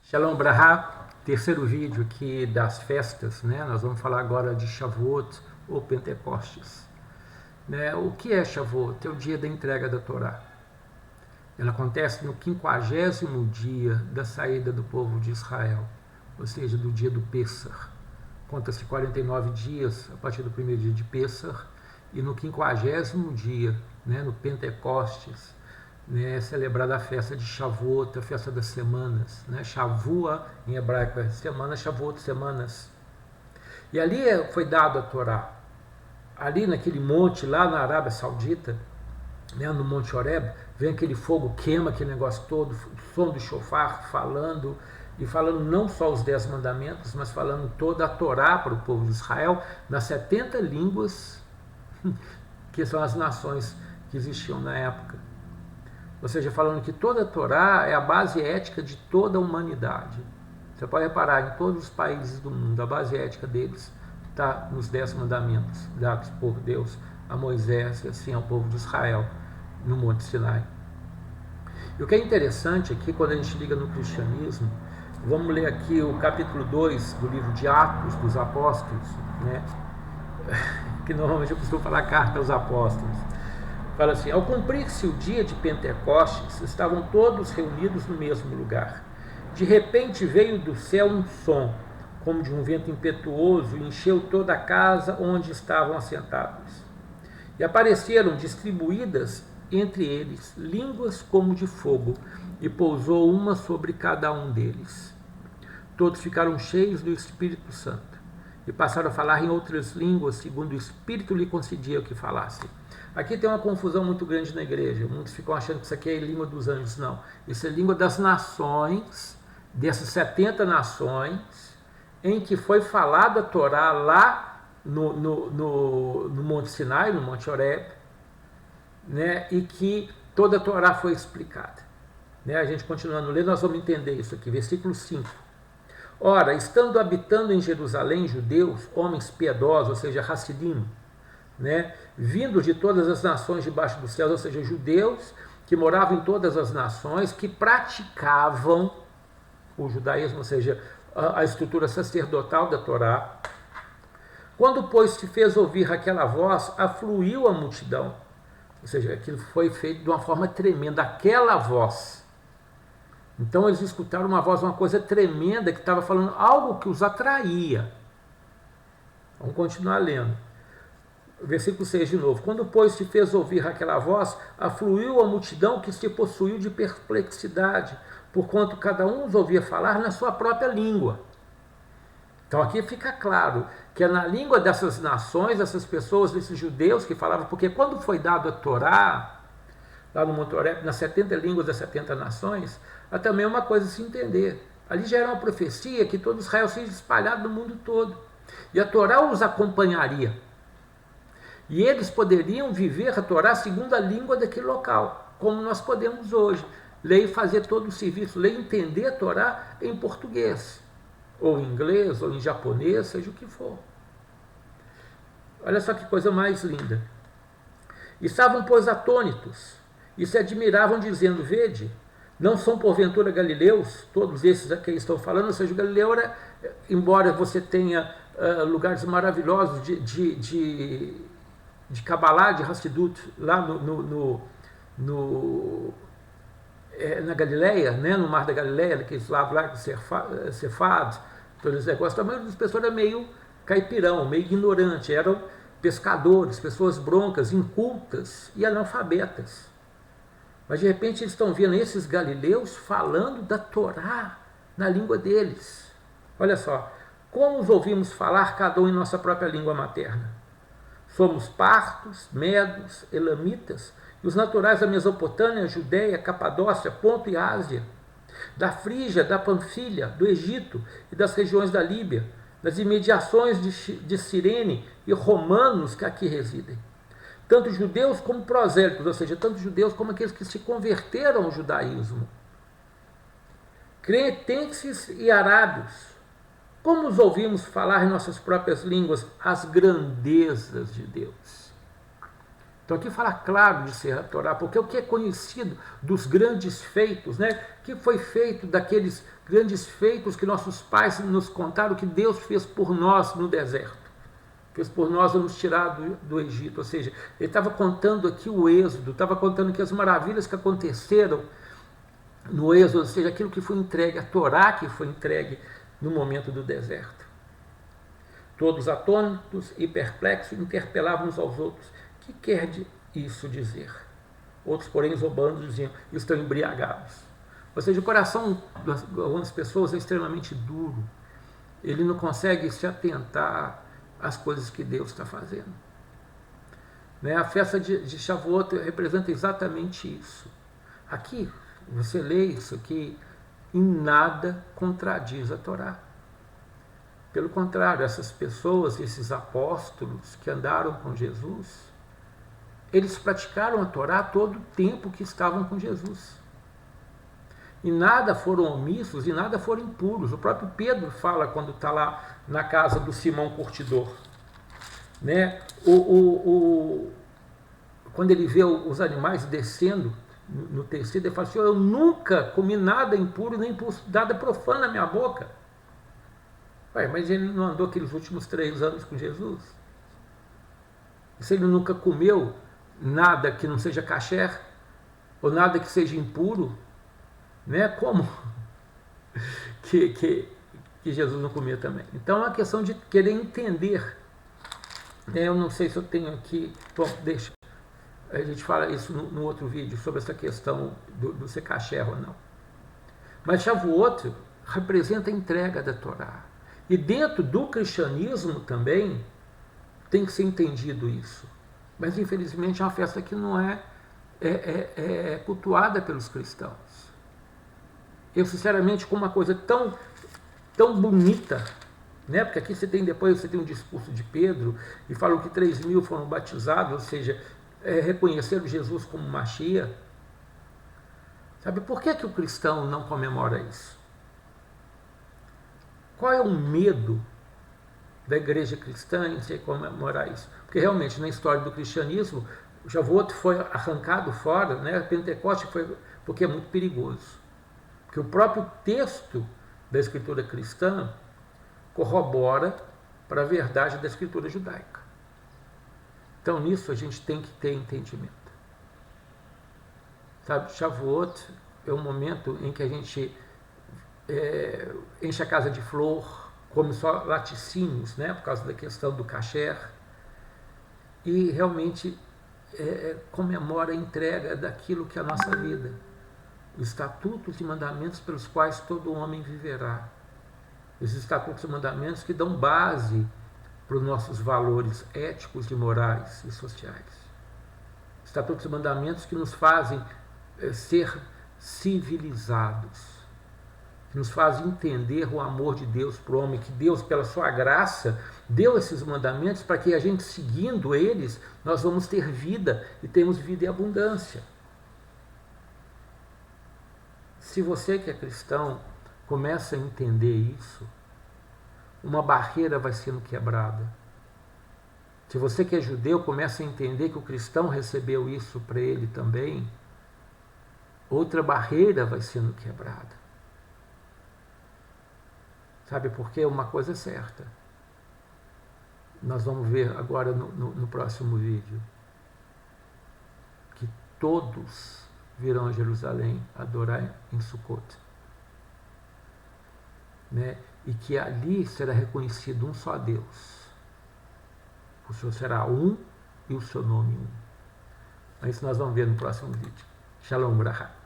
Shalom Brahá, terceiro vídeo aqui das festas, né? Nós vamos falar agora de Shavuot ou Pentecostes. Né? O que é Shavuot? É o dia da entrega da Torá. Ela acontece no 50º dia da saída do povo de Israel, ou seja, do dia do Pêssar. Conta-se 49 dias a partir do primeiro dia de Pêssar, e no 50º dia, né, no Pentecostes, né, é celebrada a festa de Shavuot, a festa das semanas. Né? Shavua, em hebraico, é semana, Shavuot, semanas. E ali foi dado a Torá. Ali naquele monte, lá na Arábia Saudita, né, no Monte Horeb, vem aquele fogo, queima aquele negócio todo, o som do shofar falando, e falando não só os 10 mandamentos, mas falando toda a Torá para o povo de Israel, nas 70 línguas, que são as nações que existiam na época. Ou seja, falando que toda a Torá é a base ética de toda a humanidade. Você pode reparar, em todos os países do mundo, a base ética deles está nos 10 mandamentos, dados por Deus a Moisés e assim ao povo de Israel, no Monte Sinai. E o que é interessante aqui, quando a gente liga no cristianismo, vamos ler aqui o capítulo 2 do livro de Atos dos Apóstolos, né? Que normalmente eu costumo falar carta aos apóstolos. Fala assim: ao cumprir-se o dia de Pentecostes, estavam todos reunidos no mesmo lugar. De repente veio do céu um som, como de um vento impetuoso, e encheu toda a casa onde estavam assentados. E apareceram distribuídas entre eles línguas como de fogo, e pousou uma sobre cada um deles. Todos ficaram cheios do Espírito Santo, e passaram a falar em outras línguas, segundo o Espírito lhe concedia que falassem. Aqui tem uma confusão muito grande na igreja. Muitos ficam achando que isso aqui é a língua dos anjos. Não. Isso é a língua das nações, dessas 70 nações, em que foi falada a Torá lá no Monte Sinai, no Monte Horeb, né? E que toda a Torá foi explicada. Né? A gente continuando lendo, nós vamos entender isso aqui. Versículo 5. Ora, estando habitando em Jerusalém judeus, homens piedosos, ou seja, Hassidim, né, vindo de todas as nações debaixo dos céus, ou seja, judeus que moravam em todas as nações, que praticavam o judaísmo, ou seja, a estrutura sacerdotal da Torá. Quando, pois, se fez ouvir aquela voz, afluiu a multidão, ou seja, aquilo foi feito de uma forma tremenda, aquela voz. Então eles escutaram uma voz, uma coisa tremenda, que estava falando algo que os atraía. Vamos continuar lendo. Versículo 6 de novo. Quando, pois, se fez ouvir aquela voz, afluiu a multidão que se possuiu de perplexidade, porquanto cada um os ouvia falar na sua própria língua. Então aqui fica claro que é na língua dessas nações, dessas pessoas, desses judeus que falavam, porque quando foi dado a Torá, lá no Monte Horeb, nas 70 línguas das 70 nações, há também uma coisa a se entender. Ali já era uma profecia que todo Israel seja espalhado no mundo todo. E a Torá os acompanharia. E eles poderiam viver a Torá segundo a língua daquele local, como nós podemos hoje. Ler e fazer todo o serviço, ler e entender a Torá em português, ou em inglês, ou em japonês, seja o que for. Olha só que coisa mais linda. Estavam, pois, atônitos, e se admiravam, dizendo: vede, não são porventura galileus, todos esses a que estão falando? Ou seja, Galileu era, embora você tenha lugares maravilhosos de Kabbalah, de Hassidut, lá na Galileia, né, no Mar da Galileia, naqueles lados lá, Cefad, todos os negócios, a maioria das pessoas era meio caipirão, meio ignorante, eram pescadores, pessoas broncas, incultas e analfabetas. Mas de repente eles estão vendo esses galileus falando da Torá na língua deles. Olha só, como os ouvimos falar cada um em nossa própria língua materna? Somos partos, medos, elamitas, e os naturais da Mesopotâmia, Judéia, Capadócia, Ponto e Ásia, da Frígia, da Panfilha, do Egito e das regiões da Líbia, das imediações de Cirene e romanos que aqui residem. Tanto judeus como prosélitos, ou seja, tanto judeus como aqueles que se converteram ao judaísmo. Cretenses e arábios. Como os ouvimos falar em nossas próprias línguas as grandezas de Deus? Então aqui fala claro de ser a Torá, porque o que é conhecido dos grandes feitos, né? O que foi feito daqueles grandes feitos que nossos pais nos contaram que Deus fez por nós no deserto. Fez por nós nos tirar do Egito. Ou seja, ele estava contando aqui o êxodo, estava contando aqui as maravilhas que aconteceram no êxodo, ou seja, aquilo que foi entregue, a Torá que foi entregue no momento do deserto. Todos atônitos e perplexos interpelavam uns aos outros. O que quer isso dizer? Outros, porém, zombando, diziam, estão embriagados. Ou seja, o coração de algumas pessoas é extremamente duro. Ele não consegue se atentar às coisas que Deus está fazendo. A festa de Shavuot representa exatamente isso. Aqui, você lê isso aqui, em nada contradiz a Torá. Pelo contrário, essas pessoas, esses apóstolos que andaram com Jesus, eles praticaram a Torá todo o tempo que estavam com Jesus. E nada foram omissos e nada foram impuros. O próprio Pedro fala quando está lá na casa do Simão Curtidor. Quando ele vê os animais descendo no tecido, ele fala assim, eu nunca comi nada impuro nem nada profano na minha boca. Mas ele não andou aqueles últimos 3 anos com Jesus? E se ele nunca comeu nada que não seja kasher, ou nada que seja impuro, como que Jesus não comia também? Então é uma questão de querer entender. Eu não sei se eu tenho aqui, bom, deixa, a gente fala isso no outro vídeo, sobre essa questão do ser kasher ou não. Mas Shavuot representa a entrega da Torá. E dentro do cristianismo também tem que ser entendido isso. Mas infelizmente é uma festa que não é cultuada pelos cristãos. Eu sinceramente, com uma coisa tão bonita, porque aqui depois você tem um discurso de Pedro, e falam que 3.000 foram batizados, ou seja, reconheceram Jesus como Mashiach. Sabe por que o cristão não comemora isso? Qual é o medo da igreja cristã em se comemorar isso? Porque realmente na história do cristianismo, o Shavuot foi arrancado fora, Pentecoste foi porque é muito perigoso. Porque o próprio texto da escritura cristã corrobora para a verdade da escritura judaica. Então nisso a gente tem que ter entendimento. Sabe, Shavuot é um momento em que a gente enche a casa de flor, come só laticínios, por causa da questão do kasher, e realmente comemora a entrega daquilo que é a nossa vida, os estatutos e mandamentos pelos quais todo homem viverá, os estatutos e mandamentos que dão base para os nossos valores éticos e morais e sociais, estatutos e mandamentos que nos fazem ser civilizados, que nos faz entender o amor de Deus para o homem, que Deus, pela sua graça, deu esses mandamentos para que a gente, seguindo eles, nós vamos ter vida e temos vida em abundância. Se você que é cristão começa a entender isso, uma barreira vai sendo quebrada. Se você que é judeu começa a entender que o cristão recebeu isso para ele também, outra barreira vai sendo quebrada. Sabe, porque uma coisa é certa. Nós vamos ver agora no próximo vídeo que todos virão a Jerusalém adorar em Sukkot. E que ali será reconhecido um só Deus. O Senhor será um e o seu nome um. Isso nós vamos ver no próximo vídeo. Shalom Bracha.